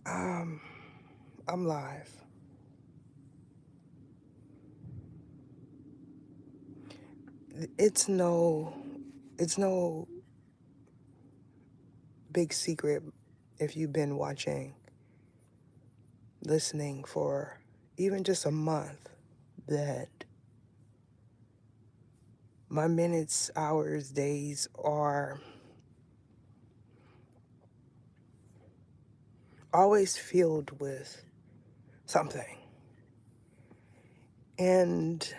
Um, I'm live. It's no, it's no big secret if you've been watching, listening for even just a month that my minutes, hours, days are always filled with something. And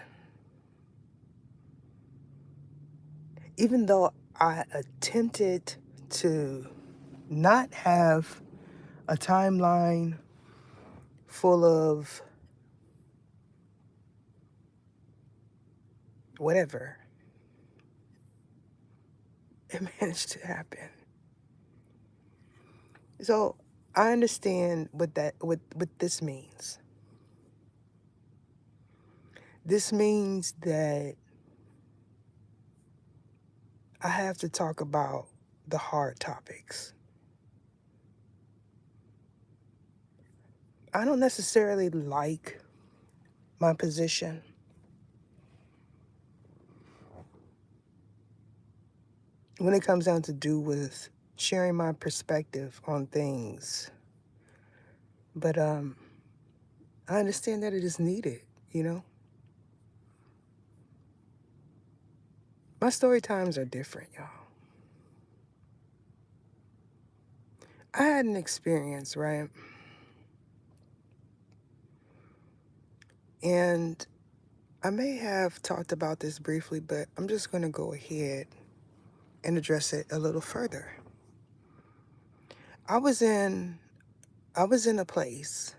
even though I attempted to not have a timeline full of whatever, it managed to happen. So I understand what this means. This means that I have to talk about the hard topics. I don't necessarily like my position when it comes down to do with sharing my perspective on things. But I understand that it is needed, you know? My story times are different, y'all. I had an experience, right? And I may have talked about this briefly, but I'm just going to go ahead and address it a little further. I was in a place,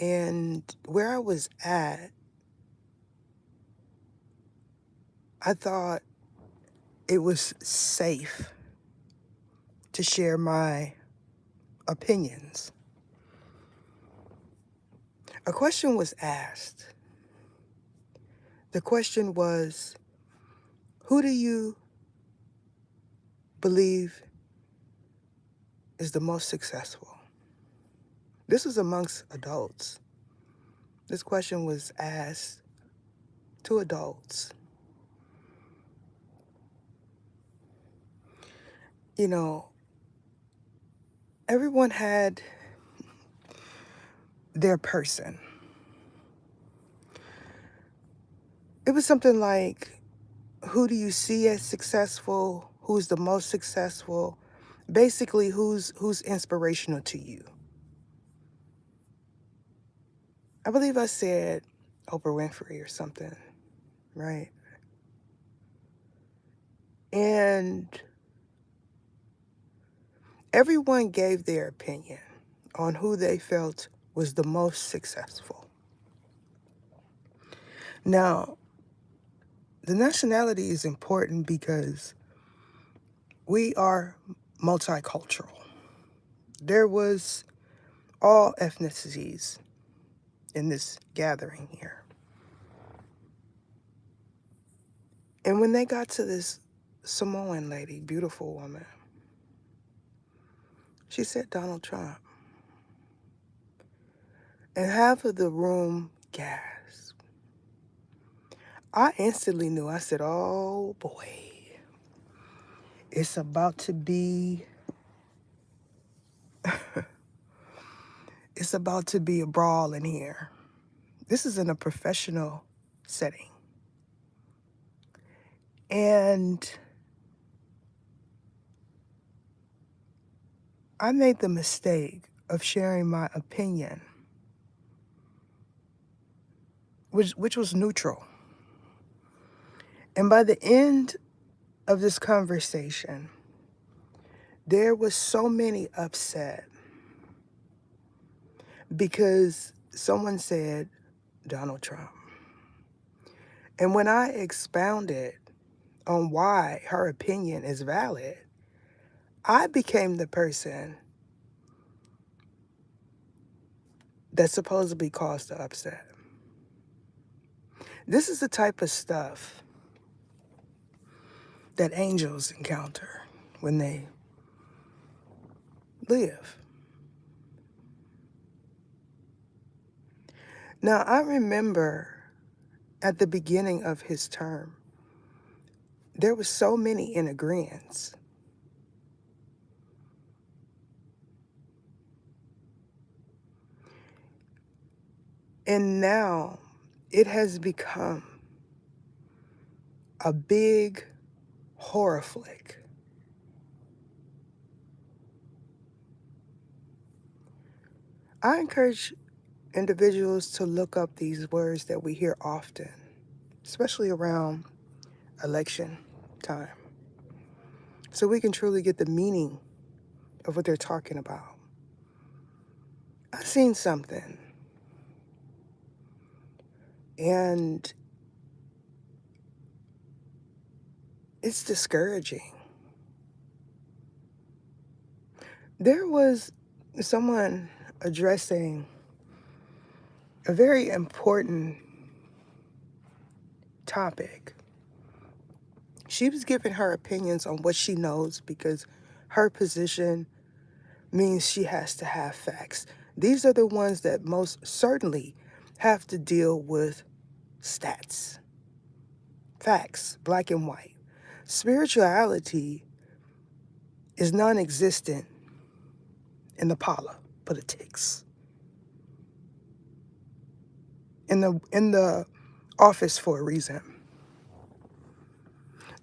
and where I was at, I thought it was safe to share my opinions. A question was asked. The question was, who do you believe is the most successful? This was amongst adults. This question was asked to adults. You know, everyone had their person. It was something like, who do you see as successful? Who's the most successful? Basically, who's inspirational to you? I believe I said Oprah Winfrey or something, right? And everyone gave their opinion on who they felt was the most successful. Now, the nationality is important because we are multicultural. There was all ethnicities in this gathering here. And when they got to this Samoan lady, beautiful woman, she said Donald Trump. And half of the room gasped. I instantly knew. I said, oh boy, it's about to be, it's about to be a brawl in here. This is in a professional setting. And I made the mistake of sharing my opinion, which was neutral. And by the end of this conversation, there was so many upset because someone said Donald Trump. And when I expounded on why her opinion is valid, I became the person that supposedly caused the upset. This is the type of stuff that angels encounter when they live. Now, I remember at the beginning of his term, there were so many in agreement. And now it has become a big horror flick. I encourage individuals to look up these words that we hear often, especially around election time, so we can truly get the meaning of what they're talking about. I've seen something, and it's discouraging. There was someone addressing a very important topic. She was giving her opinions on what she knows because her position means she has to have facts. These are the ones that most certainly have to deal with stats, facts, black and white. Spirituality is non-existent in the politics, in the office for a reason.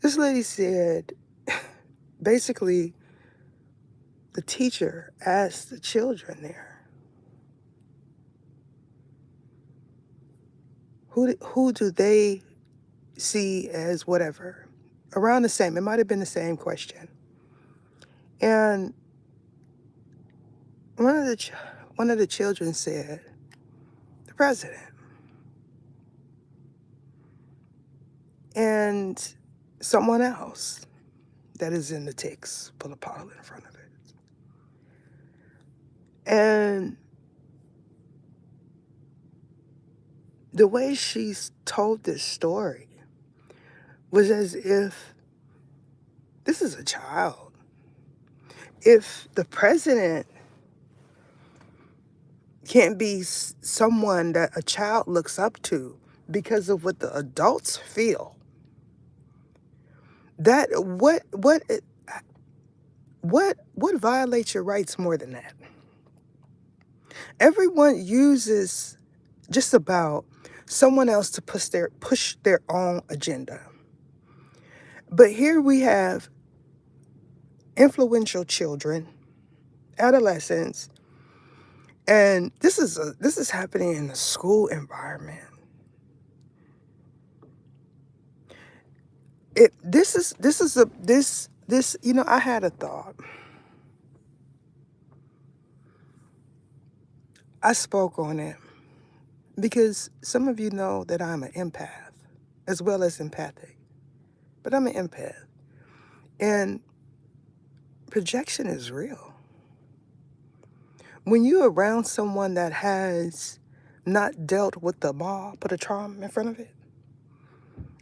This lady said, basically, the teacher asked the children there, who do they see as whatever? Around the same. It might have been the same question. And one of the children said, the president. And someone else that is in the text put a bottle in front of it. And the way she told this story was as if this is a child. If the president can't be someone that a child looks up to because of what the adults feel, that what violates your rights more than that? Everyone uses just about someone else to push their own agenda. But here we have influential children, adolescents, and this is happening in the school environment. I had a thought. I spoke on it because some of you know that I'm an empath as well as empathic, but I'm an empath, and projection is real. When you're around someone that has not dealt with the ball, put a trauma in front of it,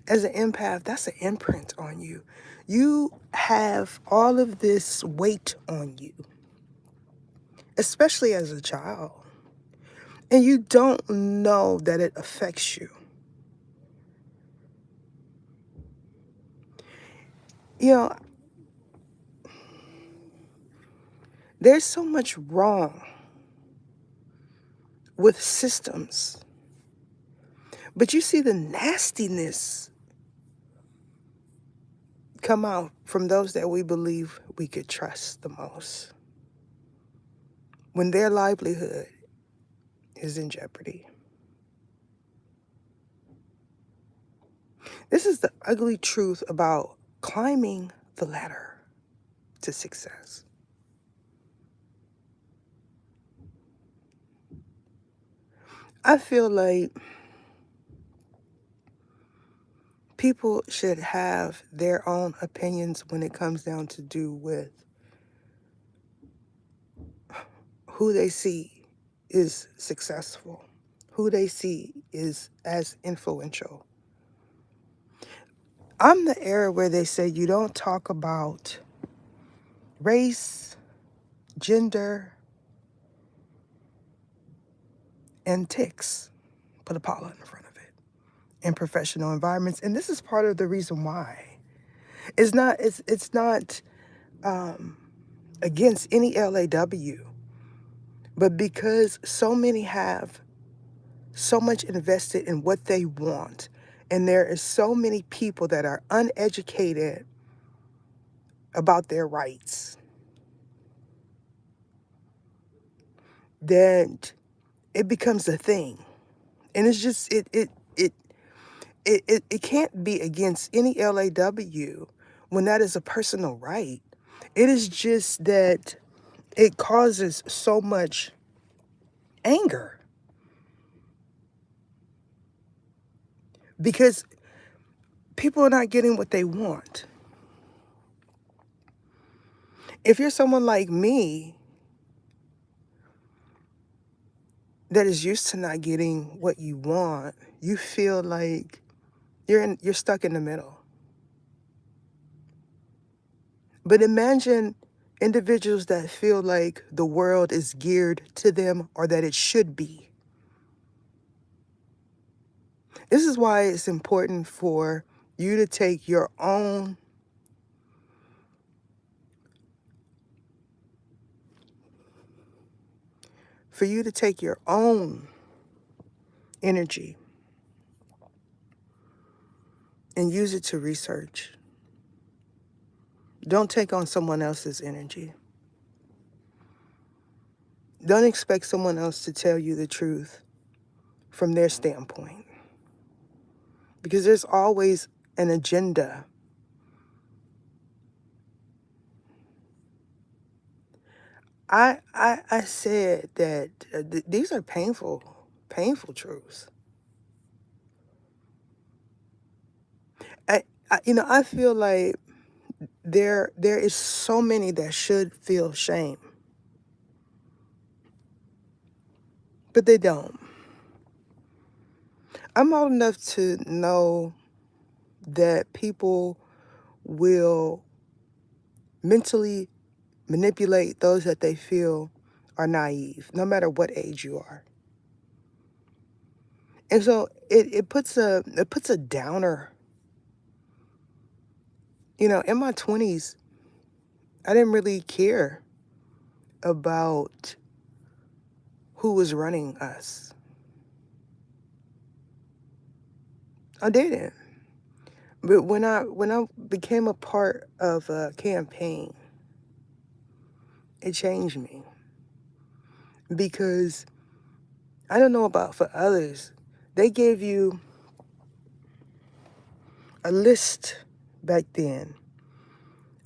as an empath, that's an imprint on you. You have all of this weight on you, especially as a child, and you don't know that it affects you. You know, there's so much wrong with systems, but you see the nastiness come out from those that we believe we could trust the most when their livelihood is in jeopardy. This is the ugly truth about climbing the ladder to success. I feel like people should have their own opinions when it comes down to do with who they see is successful, who they see is as influential. I'm the era where they say you don't talk about race, gender, and ticks. Put a Paula in front of it. In professional environments. And this is part of the reason why. It's not against any LAW, but because so many have so much invested in what they want, and there is so many people that are uneducated about their rights, that it becomes a thing. And it's just it can't be against any LAW when that is a personal right. It is just that it causes so much anger because people are not getting what they want. If you're someone like me that is used to not getting what you want, you feel like you're stuck in the middle. But imagine individuals that feel like the world is geared to them or that it should be. This is why it's important for you to take your own energy and use it to research. Don't take on someone else's energy. Don't expect someone else to tell you the truth from their standpoint, because there's always an agenda. I said that these are painful truths. I feel like there is so many that should feel shame, but they don't. I'm old enough to know that people will mentally manipulate those that they feel are naive, no matter what age you are. And so it puts a downer. In my 20s, I didn't really care about who was running us. I didn't. But when I became a part of a campaign, it changed me, because I don't know about for others. They gave you a list back then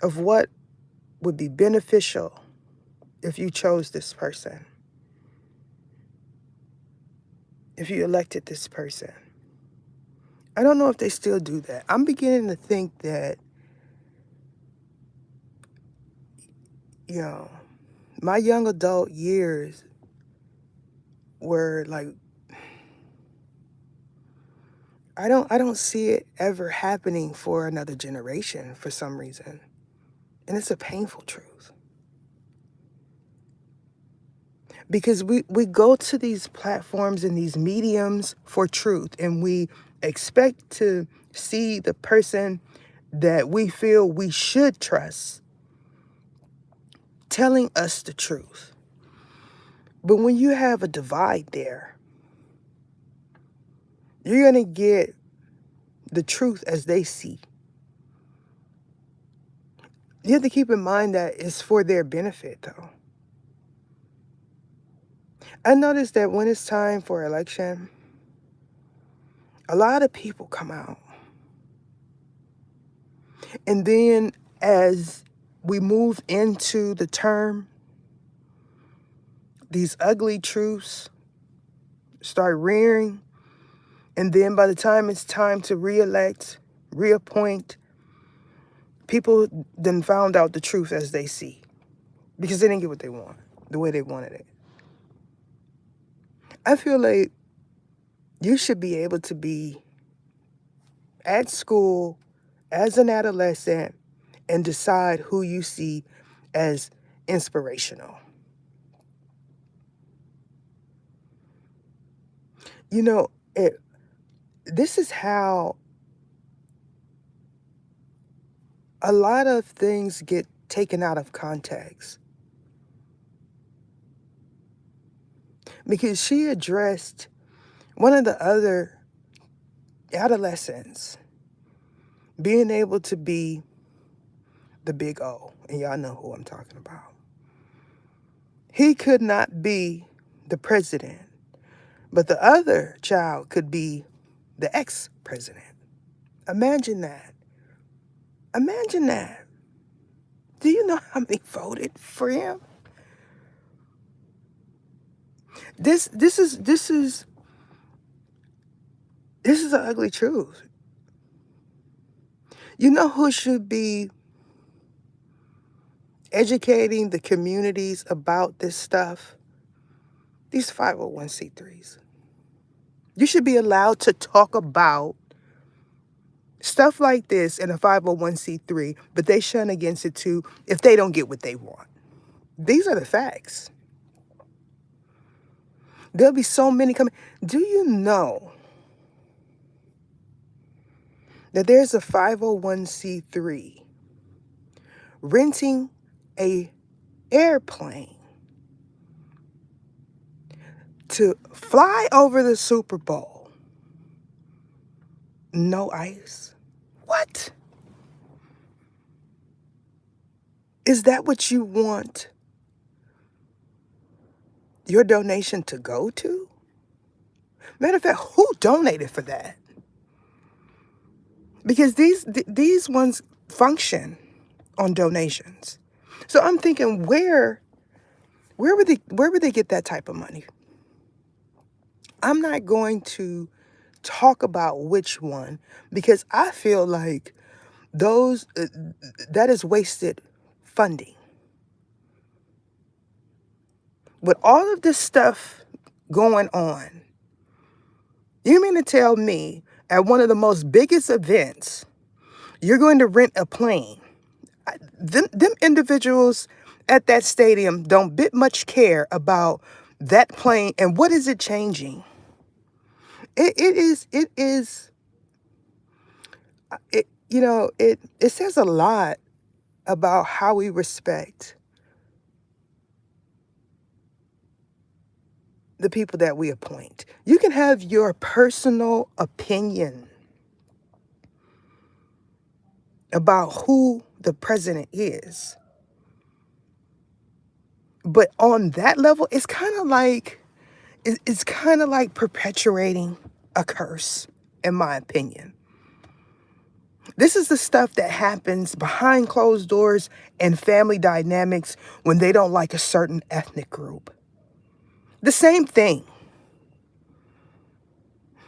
of what would be beneficial if you chose this person, if you elected this person. I don't know if they still do that. I'm beginning to think that, my young adult years were like, I don't see it ever happening for another generation for some reason. And it's a painful truth. Because we go to these platforms and these mediums for truth, and we expect to see the person that we feel we should trust telling us the truth. But when you have a divide there, you're going to get the truth as they see. You have to keep in mind that it's for their benefit, though. I noticed that when it's time for election, a lot of people come out. And then as we move into the term, these ugly truths start rearing. And then by the time it's time to reelect, reappoint, people then found out the truth as they see, because they didn't get what they want, the way they wanted it. I feel like you should be able to be at school as an adolescent and decide who you see as inspirational. You know, this is how a lot of things get taken out of context, because she addressed one of the other adolescents being able to be the big O, and y'all know who I'm talking about. He could not be the president, but the other child could be the ex-president. Imagine that. Imagine that. Do you know how many voted for him? This is the ugly truth. You know who should be educating the communities about this stuff? These 501c3s. You should be allowed to talk about stuff like this in a 501c3, but they shun against it too if they don't get what they want. These are the facts. There'll be so many coming. Do you know that there's a 501c3 renting a airplane to fly over the Super Bowl? No ice. What? Is that what you want your donation to go to? Matter of fact, who donated for that? Because these ones function on donations. So I'm thinking, where would they get that type of money? I'm not going to talk about which one, because I feel like those that is wasted funding. With all of this stuff going on, you mean to tell me at one of the most biggest events, you're going to rent a plane? Them individuals at that stadium don't bit much care about that plane and what is it changing. It says a lot about how we respect the people that we appoint. You can have your personal opinion about who the president is, but on that level, it's kind of like perpetuating a curse, in my opinion. This is the stuff that happens behind closed doors and family dynamics when they don't like a certain ethnic group. The same thing.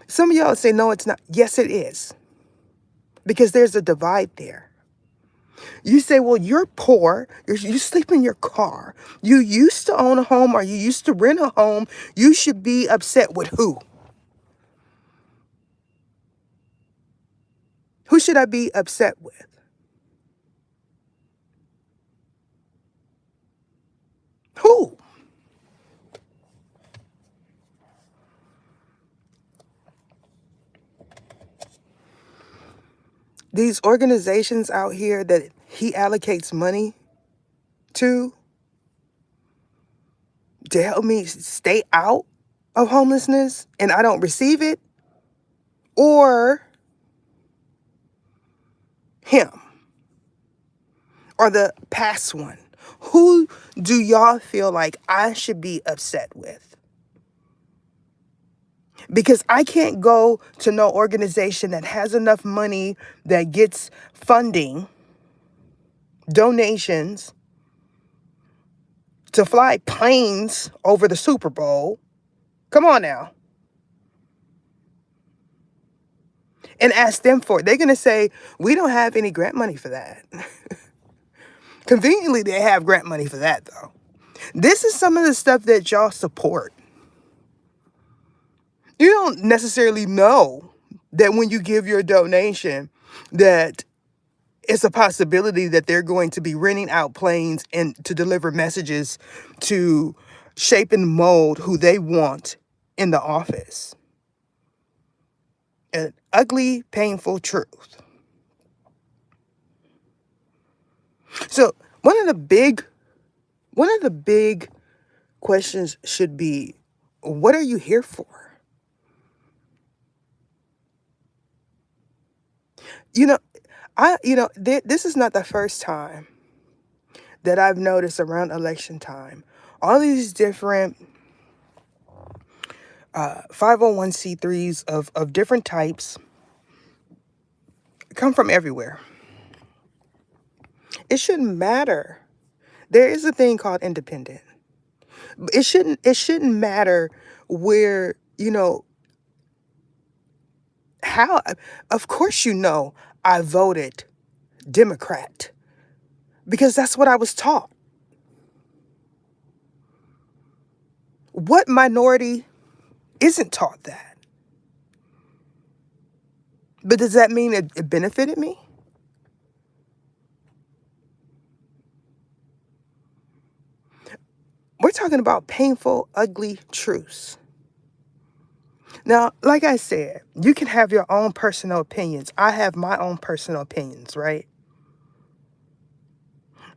Some of y'all say, no, it's not. Yes, it is. Because there's a divide there. You say, well, you're poor. You sleep in your car. You used to own a home, or you used to rent a home. You should be upset with who? Who should I be upset with? Who? These organizations out here that he allocates money to help me stay out of homelessness and I don't receive it, or him, or the past one. Who do y'all feel like I should be upset with? Because I can't go to no organization that has enough money that gets funding, donations, to fly planes over the Super Bowl. Come on now. And ask them for it. They're going to say, we don't have any grant money for that. Conveniently, they have grant money for that, though. This is some of the stuff that y'all support. You don't necessarily know that when you give your donation that It's a possibility that they're going to be renting out planes and to deliver messages to shape and mold who they want in the office. An ugly, painful truth. So one of the big questions should be, what are you here for? You know, this is not the first time that I've noticed around election time. All these different 501c3s of different types come from everywhere. It shouldn't matter. There is a thing called independent. It shouldn't matter where, how. Of course, I voted Democrat because that's what I was taught. What minority isn't taught that? But does that mean it benefited me? We're talking about painful, ugly truths. Now, like I said, you can have your own personal opinions. I have my own personal opinions, right?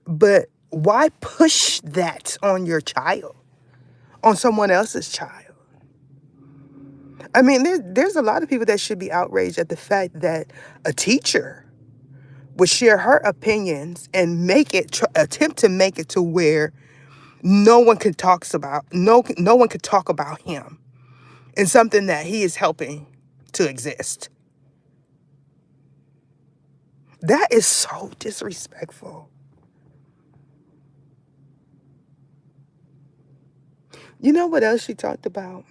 But why push that on your child, on someone else's child? I mean, there's a lot of people that should be outraged at the fact that a teacher would share her opinions and attempt to make it to where no one could talk about him and something that he is helping to exist. That is so disrespectful. You know what else she talked about?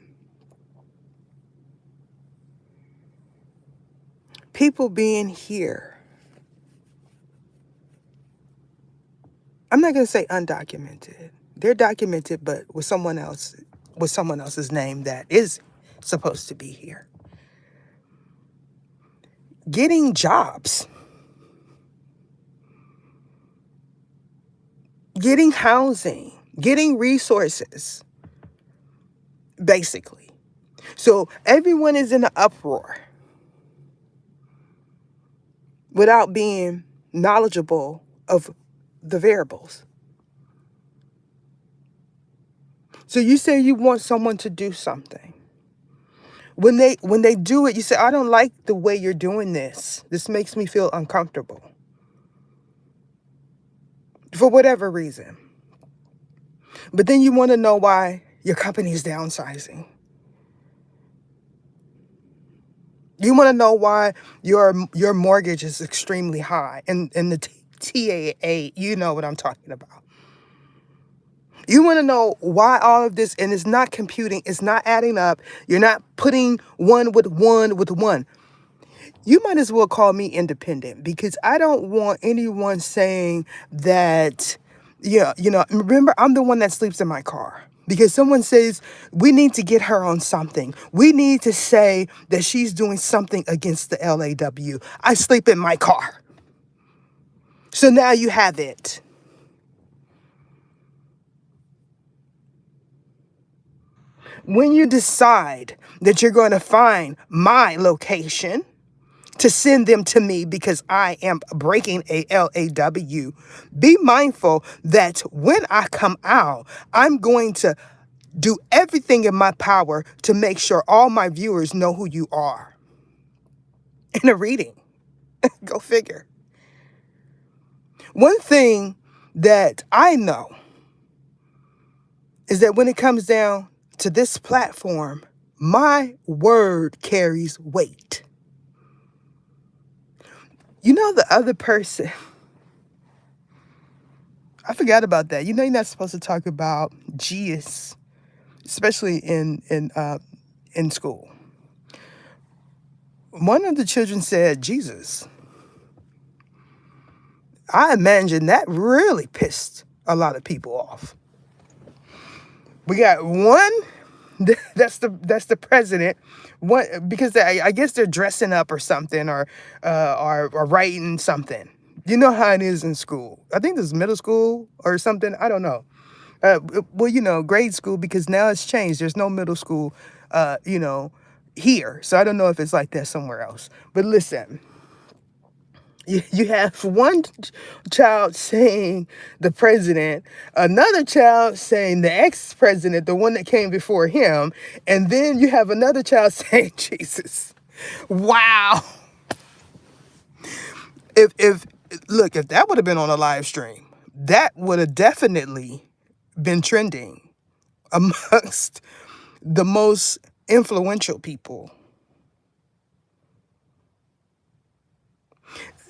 People being here. I'm not going to say undocumented. They're documented, but with someone else's name that is supposed to be here. Getting jobs, getting housing, getting resources, basically. So everyone is in an uproar without being knowledgeable of the variables. So you say you want someone to do something. When they do it, you say, I don't like the way you're doing this. This makes me feel uncomfortable. For whatever reason. But then you want to know why your company's downsizing. You want to know why your mortgage is extremely high and the TAA, you know what I'm talking about. You want to know why all of this, and it's not computing, it's not adding up. You're not putting one with one. You might as well call me independent because I don't want anyone saying that, remember, I'm the one that sleeps in my car. Because someone says, we need to get her on something. We need to say that she's doing something against the LAW. I sleep in my car. So now you have it. When you decide that you're going to find my location to send them to me because I am breaking a LAW, be mindful that when I come out, I'm going to do everything in my power to make sure all my viewers know who you are. In a reading. Go figure. One thing that I know is that when it comes down to this platform, my word carries weight. You know, the other person, I forgot about that. You know, you're not supposed to talk about Jesus, especially in school. One of the children said, Jesus. I imagine that really pissed a lot of people off. We got one, that's the president. One, because I guess they're dressing up or something or writing something. You know how it is in school. I think this is middle school or something. I don't know. Well, grade school, because now it's changed. There's no middle school, uh, you know, here. So I don't know if it's like that somewhere else. But listen, you have one child saying the president, another child saying the ex-president, the one that came before him, and then you have another child saying Jesus. Wow. If look, if that would have been on a live stream, that would have definitely been trending amongst the most influential people.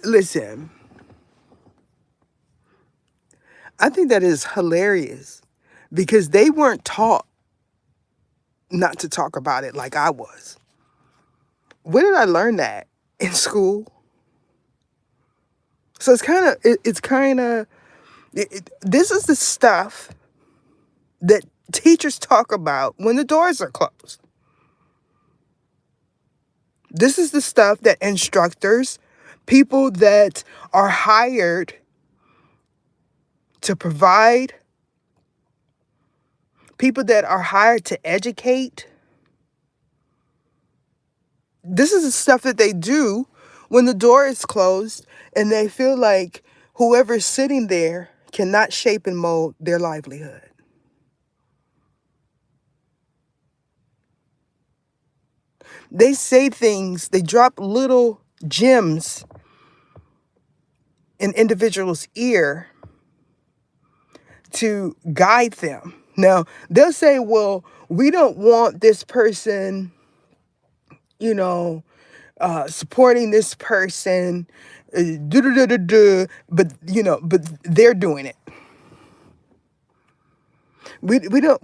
Listen, I think that is hilarious because they weren't taught not to talk about it like I was. Where did I learn that? In school. So this is the stuff that teachers talk about when the doors are closed. This is the stuff that instructors, people that are hired to provide, people that are hired to educate, this is the stuff that they do when the door is closed and they feel like whoever's sitting there cannot shape and mold their livelihood. They say things, they drop little gems in individuals' ear to guide them. Now, they'll say, well, we don't want this person, you know, supporting this person, but they're doing it. We don't,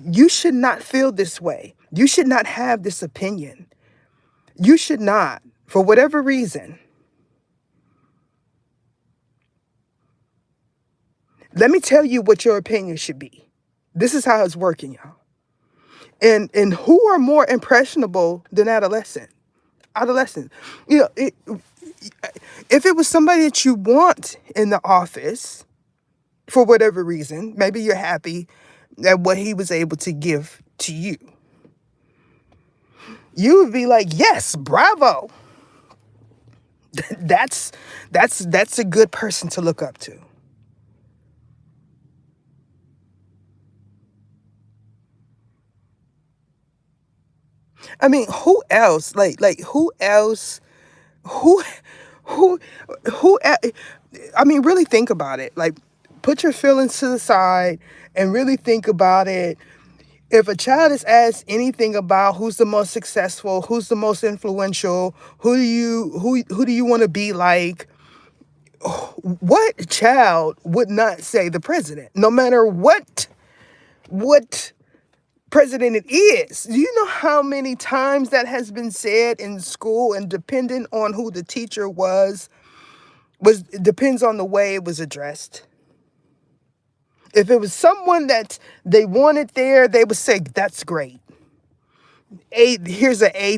you should not feel this way. You should not have this opinion. You should not, for whatever reason. Let me tell you what your opinion should be. This is how it's working, y'all. And who are more impressionable than adolescents? Adolescents. You know, if it was somebody that you want in the office for whatever reason, maybe you're happy at what he was able to give to you. You would be like, yes, bravo. That's a good person to look up to. I mean, who else? Like who else? Who who I mean, really think about it. Like, put your feelings to the side and really think about it. If a child is asked anything about who's the most successful, who's the most influential, who do you want to be like, what child would not say the president, no matter what president it is? Do you know how many times that has been said in school, and depending on who the teacher it depends on the way it was addressed. If it was someone that they wanted there, they would say, that's great. Here's an A+.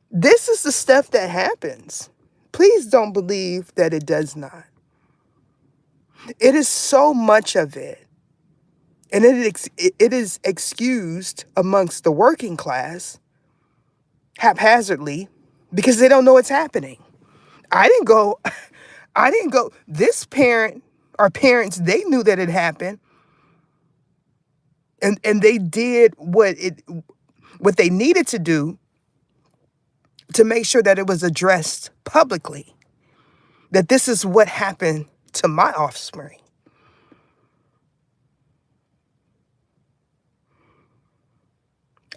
This is the stuff that happens. Please don't believe that it does not. It is so much of it. And it is excused amongst the working class haphazardly because they don't know what's happening. I didn't go, this parent or parents, they knew that it happened. And they did what they needed to do to make sure that it was addressed publicly, that this is what happened to my offspring.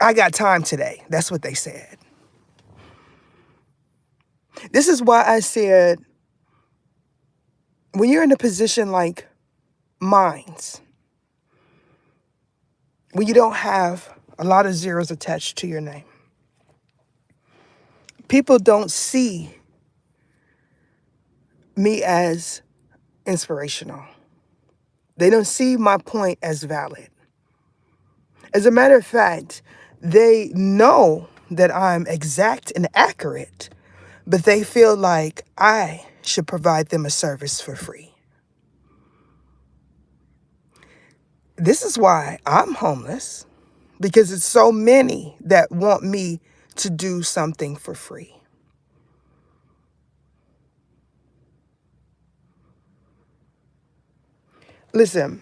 I got time today. That's what they said. This is why I said, when you're in a position like mine's, when you don't have a lot of zeros attached to your name, people don't see me as inspirational. They don't see my point as valid. As a matter of fact, they know that I'm exact and accurate, but they feel like I should provide them a service for free. This is why I'm homeless, because it's so many that want me to do something for free. Listen,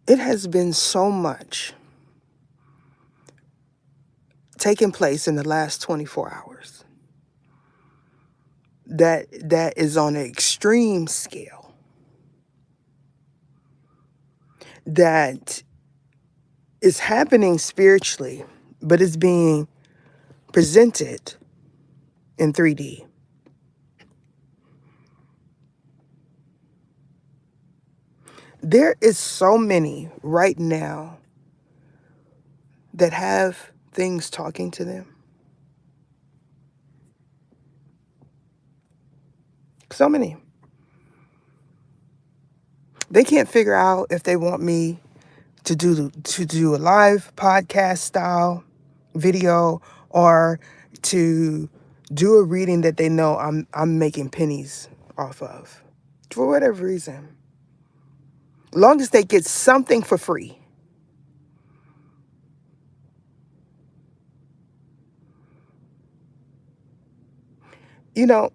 it has been so much taking place in the last 24 hours that is on an extreme scale, that is happening spiritually, but it's being presented in 3D. There is so many right now that have things talking to them. So many. They can't figure out if they want me to do a live podcast style video, or to do a reading that they know I'm making pennies off of, for whatever reason. Long as they get something for free. You know,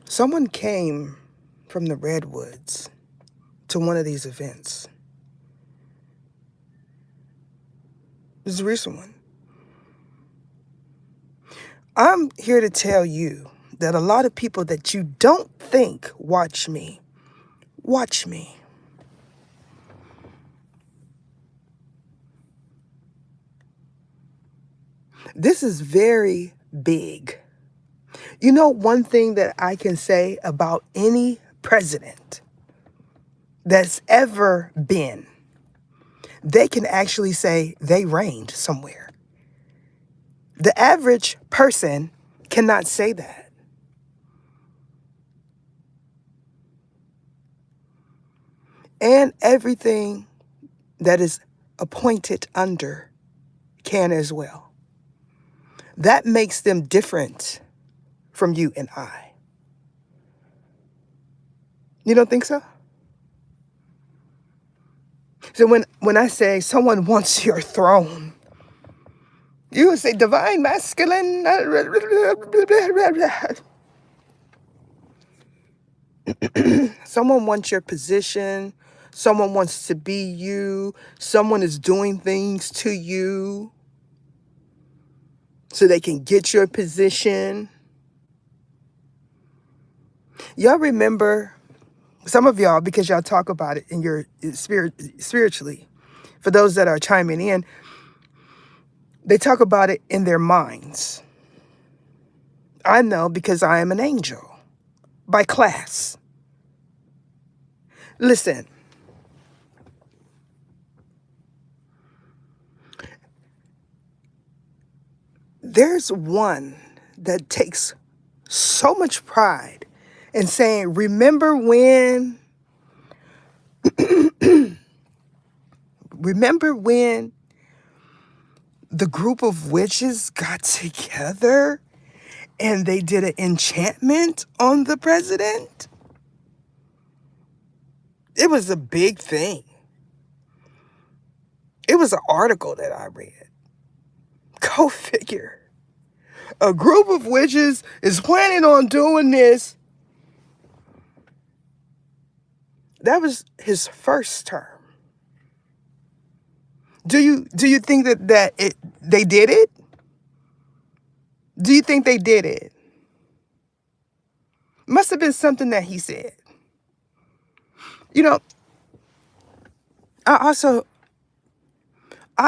someone came from the Redwoods to one of these events. This is a recent one. I'm here to tell you that a lot of people that you don't think watch me, watch me. This is very big. You know, one thing that I can say about any president that's ever been, they can actually say they reigned somewhere. The average person cannot say that. And everything that is appointed under can as well. That makes them different from you and I. You don't think so? So when I say someone wants your throne, you would say divine masculine. Someone wants your position. Someone wants to be you. Someone is doing things to you so they can get your position. Y'all remember, some of y'all, because y'all talk about it in your spiritually, for those that are chiming in, they talk about it in their minds. I know because I am an angel by class. Listen, there's one that takes so much pride in saying, remember when the group of witches got together and they did an enchantment on the president? It was a big thing. It was an article that I read. Go figure. A group of witches is planning on doing this. That was his first term. Do you think that they did it? Do you think they did it? Must have been something that he said. You know, I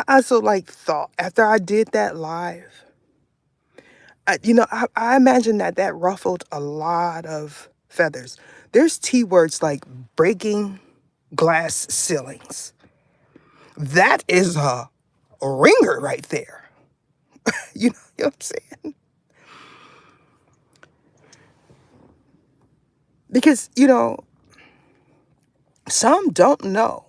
also like thought after I did that live, I imagine that ruffled a lot of feathers. There's T words like breaking glass ceilings. That is a ringer right there. You know what I'm saying? Because, some don't know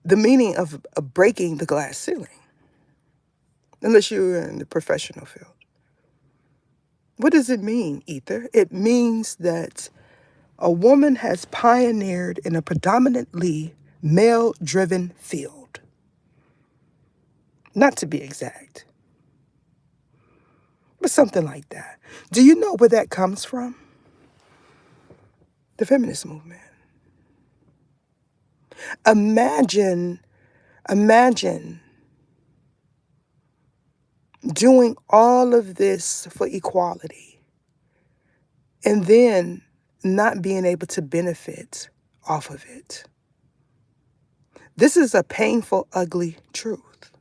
the meaning of breaking the glass ceiling unless you're in the professional field. What does it mean, Ether? It means that a woman has pioneered in a predominantly male-driven field. Not to be exact, but something like that. Do you know where that comes from? The feminist movement. Imagine doing all of this for equality and then not being able to benefit off of it. This is a painful, ugly truth.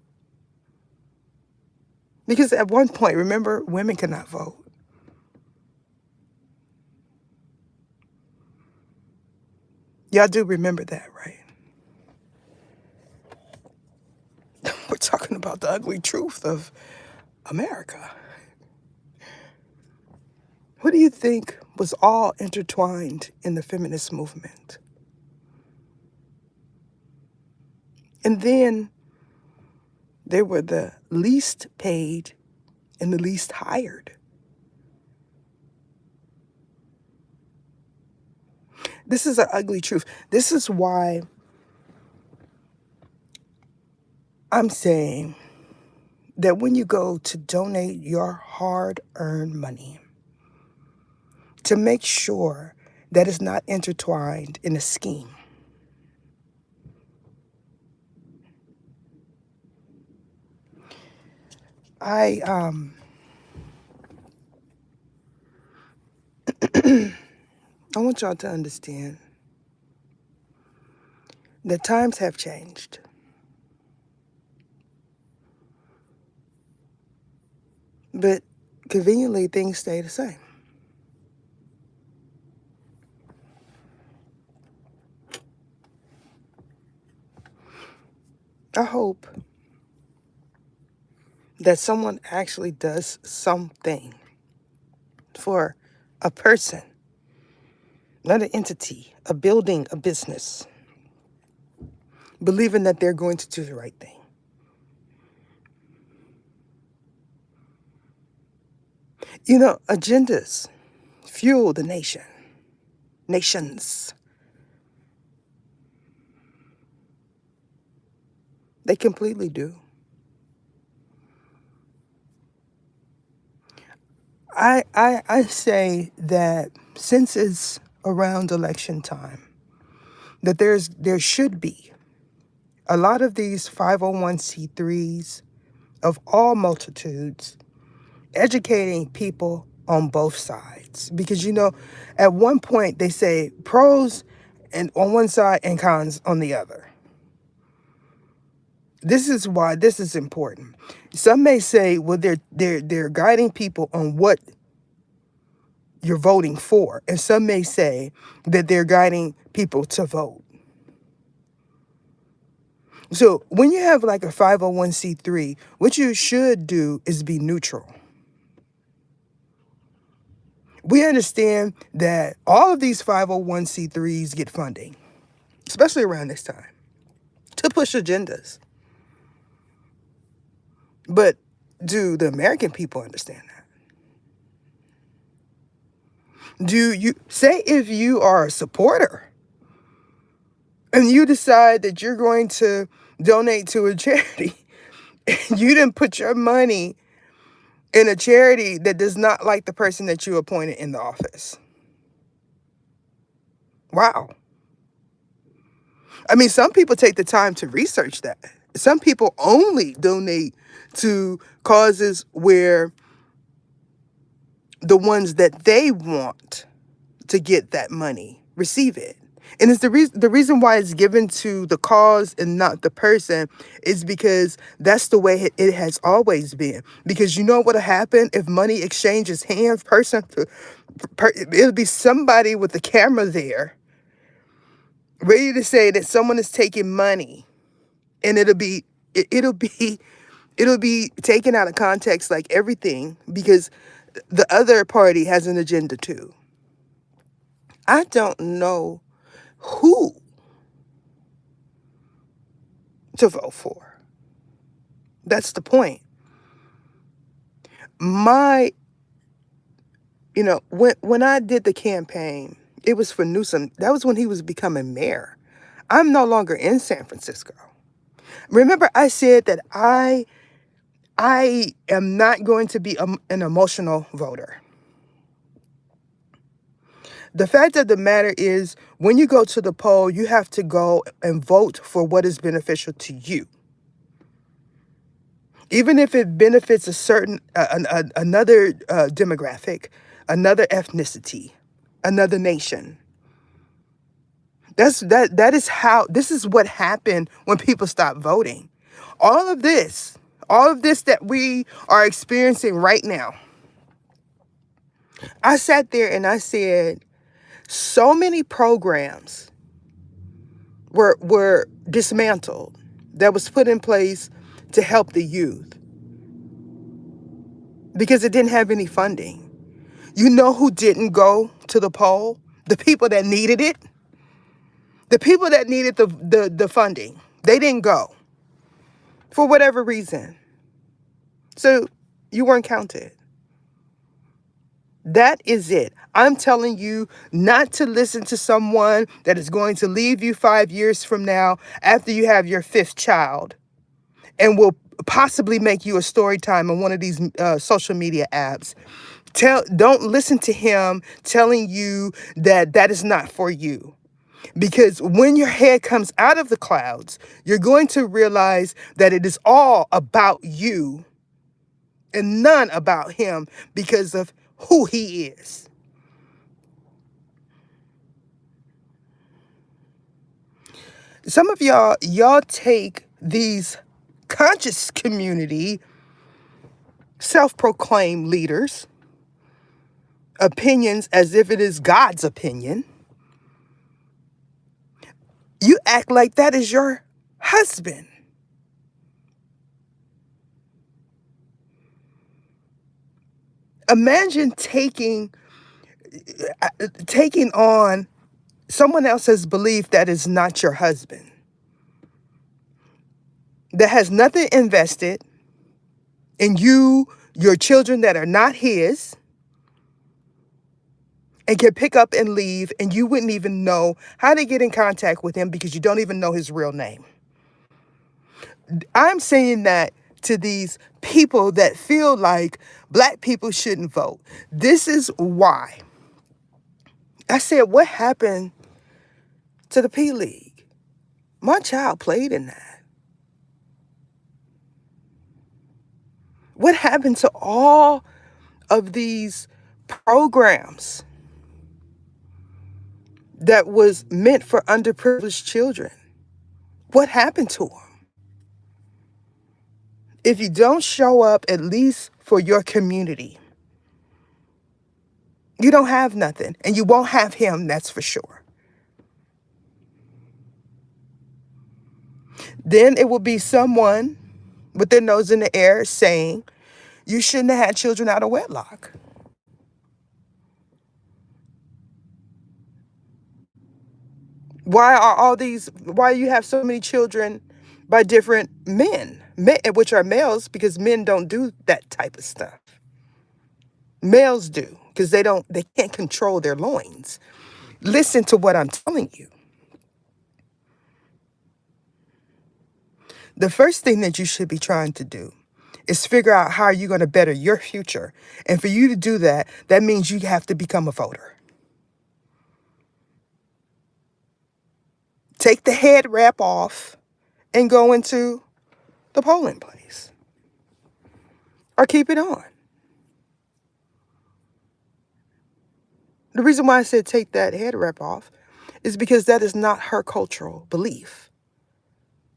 Because at one point, remember, women could not vote. Y'all do remember that, right? We're talking about the ugly truth of America. What do you think was all intertwined in the feminist movement? And then they were the least paid and the least hired. This is an ugly truth. This is why I'm saying that when you go to donate your hard-earned money, to make sure that it's not intertwined in a scheme. I want y'all to understand that times have changed. But conveniently, things stay the same. I hope that someone actually does something for a person, not an entity, a building, a business, believing that they're going to do the right thing. Agendas fuel the nations. They completely do. I say that since it's around election time, that there should be a lot of these 501c3s of all multitudes educating people on both sides. Because, at one point they say pros and on one side and cons on the other. This is why this is important. Some may say, well, they're guiding people on what you're voting for. And some may say that they're guiding people to vote. So when you have like a 501c3, what you should do is be neutral. We understand that all of these 501c3s get funding, especially around this time, to push agendas. But do the American people understand that? Do you say if you are a supporter and you decide that you're going to donate to a charity, and you didn't put your money in a charity that does not like the person that you appointed in the office? Wow. I mean, some people take the time to research that. Some people only donate to causes where the ones that they want to get that money receive it. And it's the reason why it's given to the cause and not the person is because that's the way it has always been. Because you know what'll happen if money exchanges hands, it'll be somebody with the camera there ready to say that someone is taking money, and it'll be taken out of context like everything, because the other party has an agenda too. I don't know who to vote for. That's the point. My, when I did the campaign, it was for Newsom. That was when he was becoming mayor. I'm no longer in San Francisco. Remember, I said that I am not going to be an emotional voter. The fact of the matter is, when you go to the poll, you have to go and vote for what is beneficial to you. Even if it benefits a certain another demographic, another ethnicity, another nation. That is how this is what happened when people stop voting. All of this, all of this that we are experiencing right now. I sat there and I said, so many programs were dismantled that was put in place to help the youth because it didn't have any funding. You know who didn't go to the poll? The people that needed it. The people that needed the funding. They didn't go for whatever reason. So you weren't counted. That is it. I'm telling you not to listen to someone that is going to leave you 5 years from now after you have your fifth child and will possibly make you a story time on one of these social media apps. Don't listen to him telling you that that is not for you. Because when your head comes out of the clouds, you're going to realize that it is all about you and none about him because of who he is. Some of y'all take these conscious community self-proclaimed leaders' opinions as if it is God's opinion. You act like that is your husband. Imagine taking on someone else's belief that is not your husband, that has nothing invested in you, your children that are not his, and can pick up and leave, and you wouldn't even know how to get in contact with him because you don't even know his real name. I'm saying that to these people that feel like Black people shouldn't vote. This is why. I said, what happened to the P League? My child played in that. What happened to all of these programs that was meant for underprivileged children? What happened to them? If you don't show up at least for your community, you don't have nothing, and you won't have him, that's for sure. Then it will be someone with their nose in the air saying, you shouldn't have had children out of wedlock. Why you have so many children by different men, which are males, because men don't do that type of stuff. Males do, because they can't control their loins. Listen to what I'm telling you. The first thing that you should be trying to do is figure out how you're going to better your future. And for you to do that, that means you have to become a voter. Take the head wrap off and go into the polling place. Or keep it on. The reason why I said take that head wrap off is because that is not her cultural belief.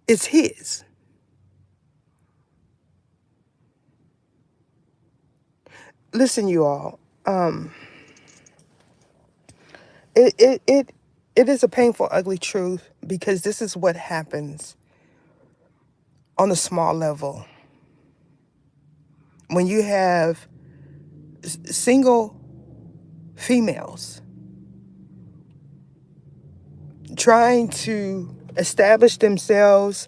It's his. Listen, you all, it is a painful, ugly truth because this is what happens on a small level. When you have single females trying to establish themselves,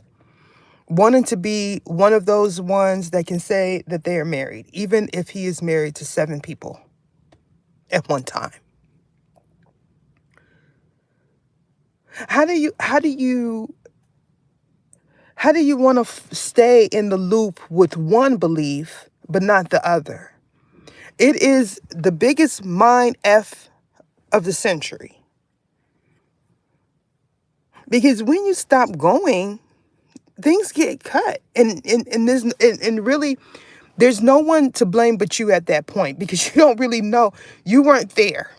wanting to be one of those ones that can say that they are married, even if he is married to 7 people at one time. How do you how do you how do you want to stay in the loop with one belief but not the other? It is the biggest mind F of the century. Because when you stop going, things get cut. And really there's no one to blame but you at that point, because you don't really know. You weren't there.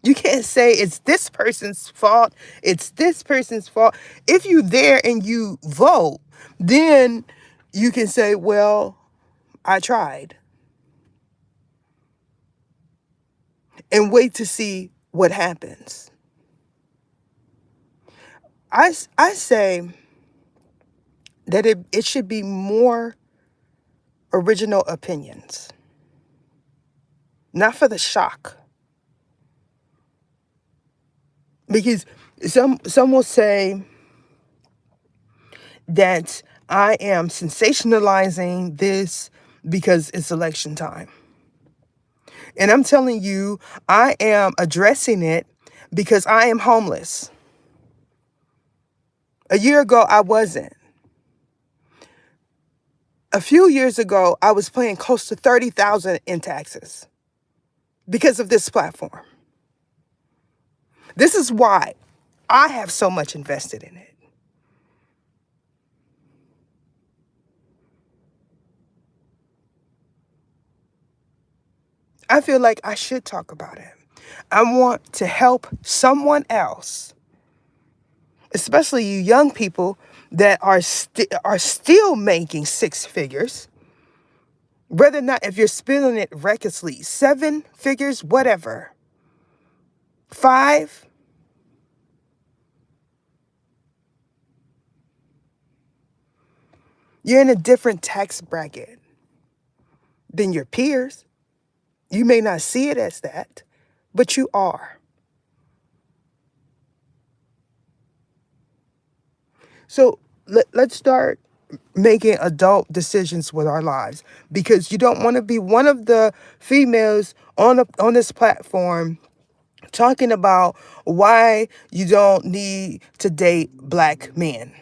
You can't say it's this person's fault. It's this person's fault. If you're there and you vote, then you can say, well, I tried, and wait to see what happens. I say that it should be more original opinions, not for the shock. Because some will say that I am sensationalizing this because it's election time. And I'm telling you, I am addressing it because I am homeless. A year ago, I wasn't. A few years ago, I was paying close to $30,000 in taxes because of this platform. This is why I have so much invested in it. I feel like I should talk about it. I want to help someone else, especially you young people that are still making 6 figures, whether or not if you're spending it recklessly, 7 figures, whatever, 5. You're in a different tax bracket than your peers. You may not see it as that, but you are. So let's start making adult decisions with our lives, because you don't want to be one of the females on this platform talking about why you don't need to date black men.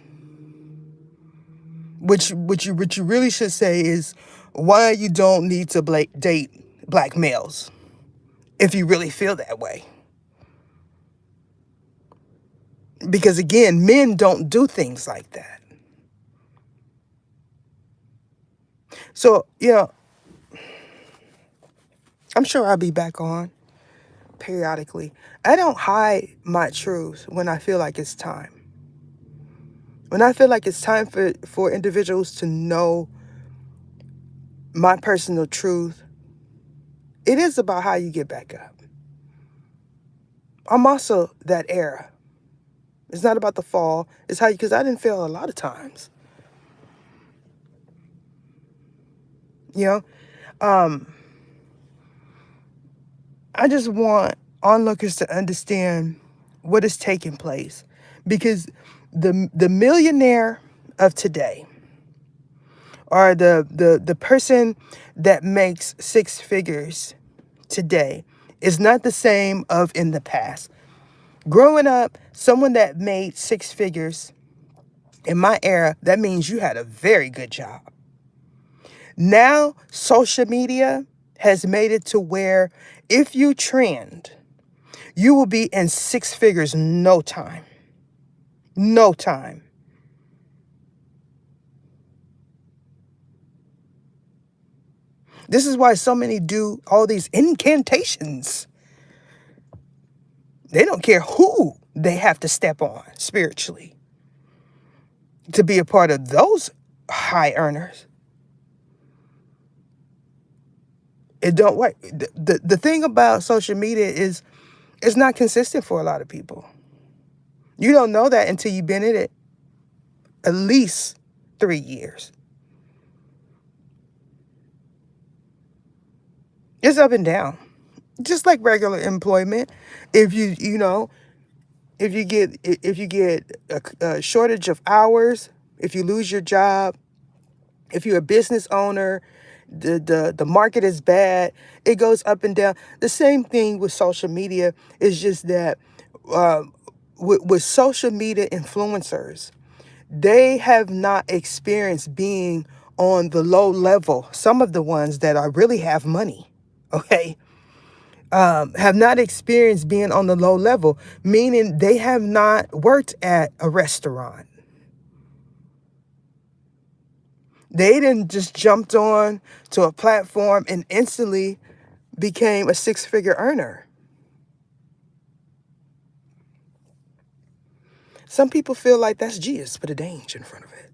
What you really should say is why you don't need to date black males if you really feel that way. Because again, men don't do things like that. So, I'm sure I'll be back on periodically. I don't hide my truth when I feel like it's time. When I feel like it's time for individuals to know my personal truth, it is about how you get back up. I'm also that era. It's not about the fall. It's how you, because I didn't fail a lot of times. You know, I just want onlookers to understand what is taking place, because the millionaire of today, or the person that makes 6 figures today, is not the same of in the past. Growing up, someone that made 6 figures in my era, that means you had a very good job. Now, social media has made it to where if you trend, you will be in 6 figures no time. No time. This is why so many do all these incantations. They don't care who they have to step on spiritually to be a part of those high earners. It don't work. The thing about social media is it's not consistent for a lot of people. You don't know that until you've been in it at least 3 years. It's up and down, just like regular employment. If you know, if you get a shortage of hours, if you lose your job, if you're a business owner, the market is bad, it goes up and down. The same thing with social media is just that uh, with social media influencers, they have not experienced being on the low level. Some of the ones that are really have money, okay, have not experienced being on the low level, meaning they have not worked at a restaurant. They didn't just jumped on to a platform and instantly became a six-figure earner. Some people feel like that's Jesus, put a danger in front of it.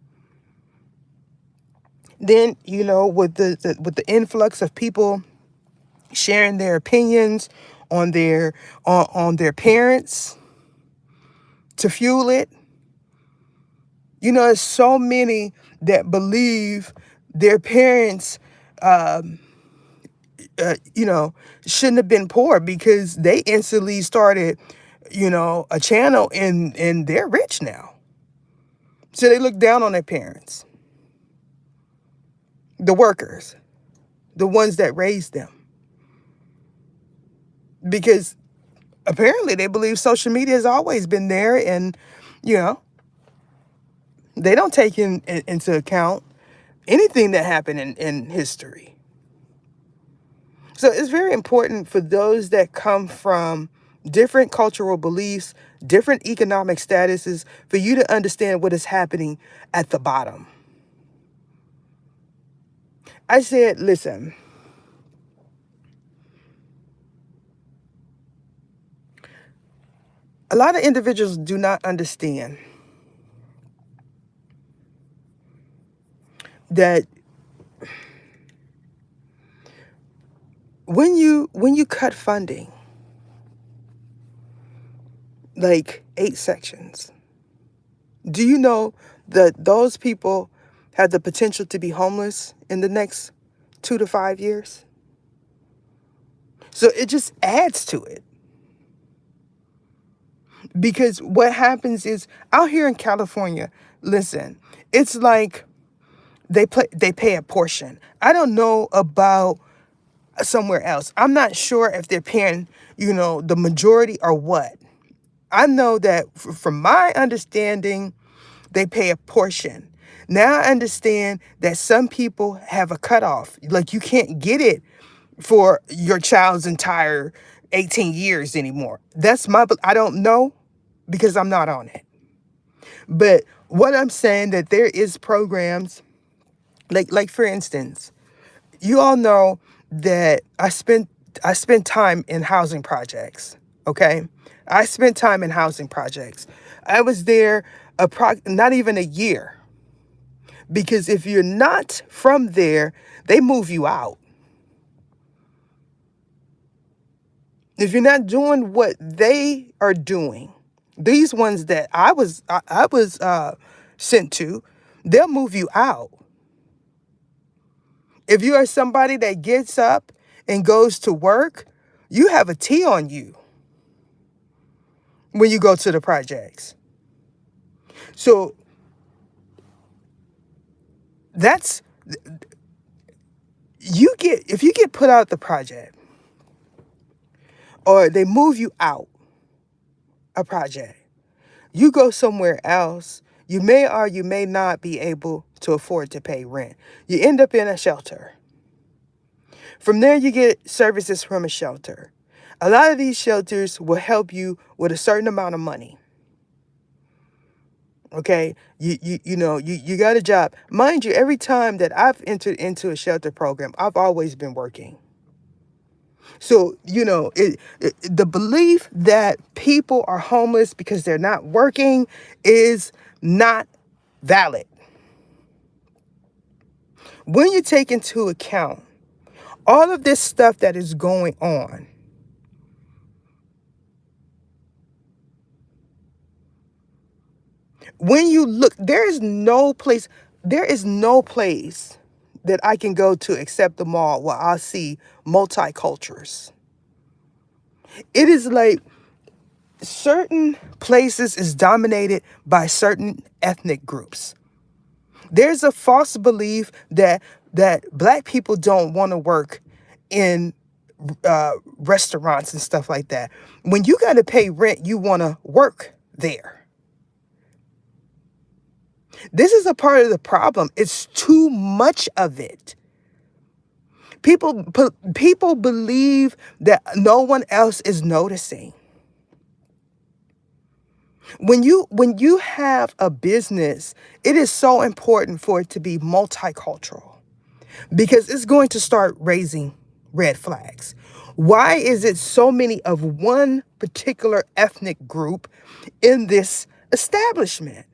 Then, with the influx of people sharing their opinions on their parents to fuel it, there's so many that believe their parents shouldn't have been poor because they instantly started, a channel and they're rich now. So they look down on their parents, the workers, the ones that raised them, because apparently they believe social media has always been there, and you know they don't take into account anything that happened in history. So it's very important for those that come from different cultural beliefs, different economic statuses, for you to understand what is happening at the bottom. I said, listen, a lot of individuals do not understand that when you cut funding, like 8 sections, do you know that those people have the potential to be homeless in the next 2 to 5 years? So it just adds to it. Because what happens is out here in California, listen, it's like they pay a portion. I don't know about somewhere else. I'm not sure if they're paying, the majority or what. I know that from my understanding, they pay a portion. Now I understand that some people have a cutoff. Like you can't get it for your child's entire 18 years anymore. I don't know because I'm not on it. But what I'm saying that there is programs like for instance, you all know that I spent time in housing projects. Okay, I spent time in housing projects. I was there not even a year, because if you're not from there, they move you out. If you're not doing what they are doing, these ones that I was sent to, they'll move you out. If you are somebody that gets up and goes to work, you have a T on you when you go to the projects. So that's if you get put out the project or they move you out a project, you go somewhere else, you may or you may not be able to afford to pay rent. You end up in a shelter. From there, you get services from a shelter. A lot of these shelters will help you with a certain amount of money. Okay, you got a job. Mind you, every time that I've entered into a shelter program, I've always been working. So, the belief that people are homeless because they're not working is not valid. When you take into account all of this stuff that is going on, when you look, there is no place that I can go to except the mall where I see multicultures. It is like certain places is dominated by certain ethnic groups. There's a false belief that black people don't want to work in restaurants and stuff like that. When you got to pay rent, you want to work there. This is a part of the problem. It's too much of it. People believe that no one else is noticing. When you have a business, it is so important for it to be multicultural because it's going to start raising red flags. Why is it so many of one particular ethnic group in this establishment?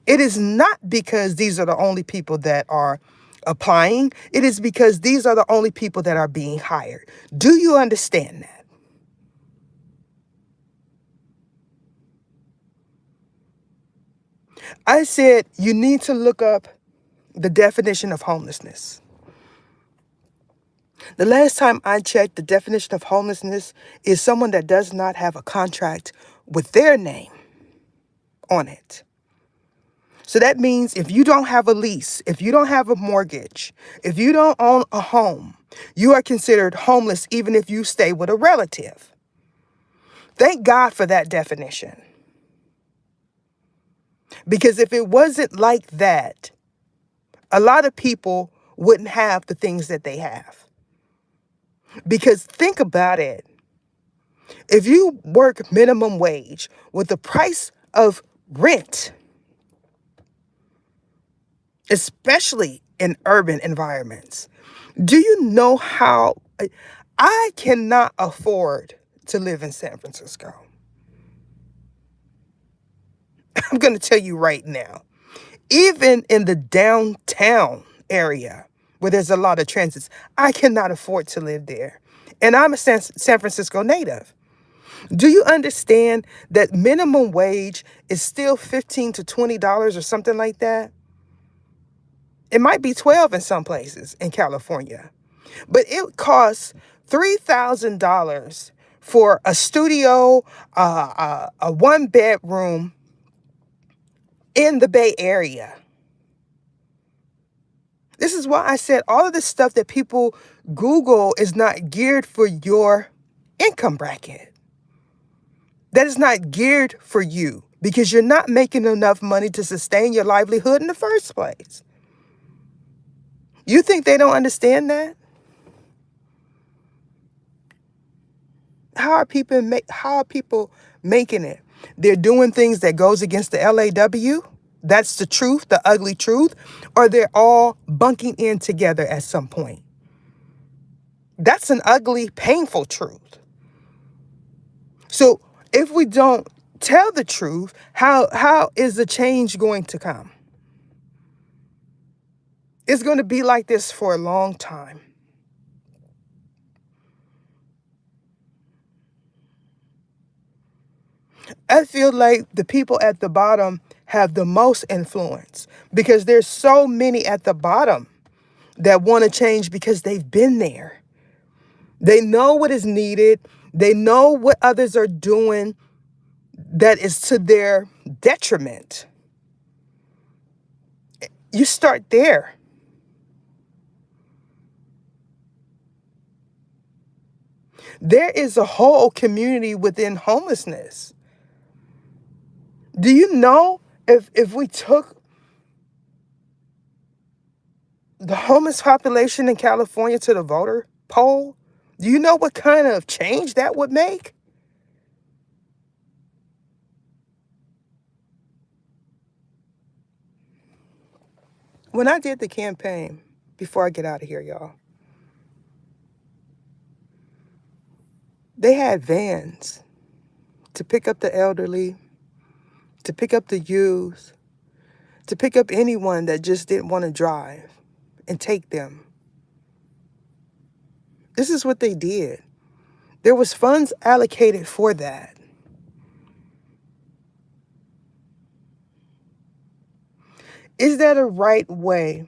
It is not because these are the only people that are applying. It is because these are the only people that are being hired. Do you understand that? I said you need to look up the definition of homelessness. The last time I checked, the definition of homelessness is someone that does not have a contract with their name on it. So that means if you don't have a lease, if you don't have a mortgage, if you don't own a home, you are considered homeless even if you stay with a relative. Thank God for that definition. Because if it wasn't like that, a lot of people wouldn't have the things that they have. Because think about it. If you work minimum wage with the price of rent, especially in urban environments, do you know how I cannot afford to live in San Francisco? I'm going to tell you right now. Even in the downtown area where there's a lot of transits, I cannot afford to live there. And I'm a San Francisco native. Do you understand that minimum wage is still $15 to $20 or something like that? It might be 12 in some places in California. But it costs $3,000 for a studio, a one bedroom in the Bay Area. This is why I said all of this stuff that people Google is not geared for your income bracket. That is not geared for you because you're not making enough money to sustain your livelihood in the first place. You think they don't understand that? How are people making it? They're doing things that goes against the LAW. That's the truth, the ugly truth, or they're all bunking in together at some point. That's an ugly, painful truth. So if we don't tell the truth, how is the change going to come? It's going to be like this for a long time. I feel like the people at the bottom have the most influence because there's so many at the bottom that want to change because they've been there. They know what is needed. They know what others are doing that is to their detriment. You start there. There is a whole community within homelessness. Do you know if we took the homeless population in California to the voter poll, do you know what kind of change that would make? When I did the campaign, before I get out of here, y'all, they had vans to pick up the elderly, to pick up the youth, to pick up anyone that just didn't want to drive and take them. This is what they did. There was funds allocated for that. Is that a right way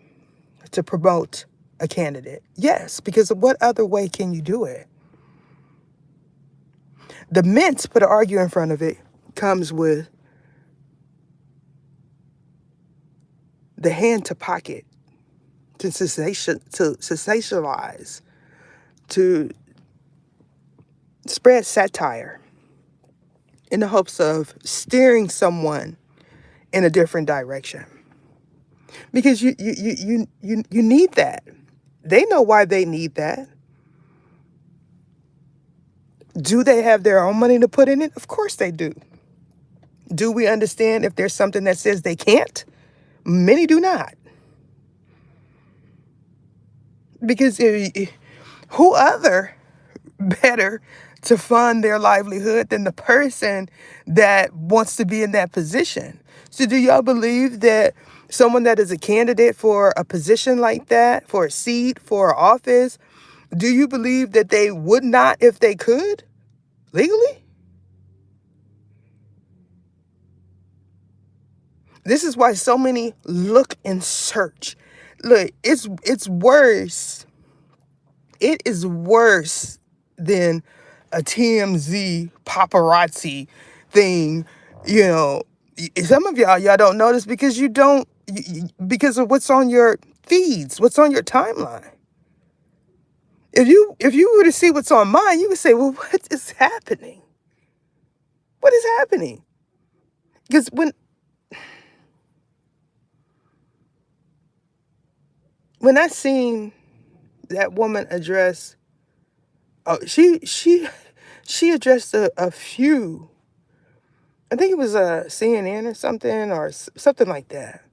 to promote a candidate? Yes, because what other way can you do it? The Mints put an argument in front of it. comes with the hand to pocket, to sensationalize, to spread satire in the hopes of steering someone in a different direction. Because you need that. They know why they need that. Do they have their own money to put in it? Of course they do. Do we understand if there's something that says they can't? Many do not. Because who other better to fund their livelihood than the person that wants to be in that position? So do y'all believe that someone that is a candidate for a position like that, for a seat, for an office, do you believe that they would not if they could legally? This is why so many look and search. Look, it's worse. It is worse than a TMZ paparazzi thing. You know, some of y'all don't notice because you don't because of what's on your feeds, what's on your timeline. If you were to see what's on mine, you would say, "Well, what is happening? What is happening?" Because when I seen that woman address, oh, she addressed a few. I think it was a CNN or something something like that.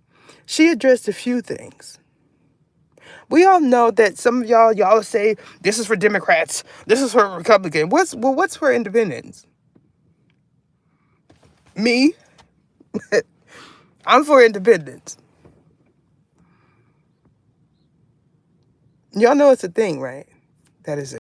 She addressed a few things. We all know that some of y'all say this is for Democrats, this is for Republicans. What's for independents? Me, I'm for independence. Y'all know it's a thing, right? That is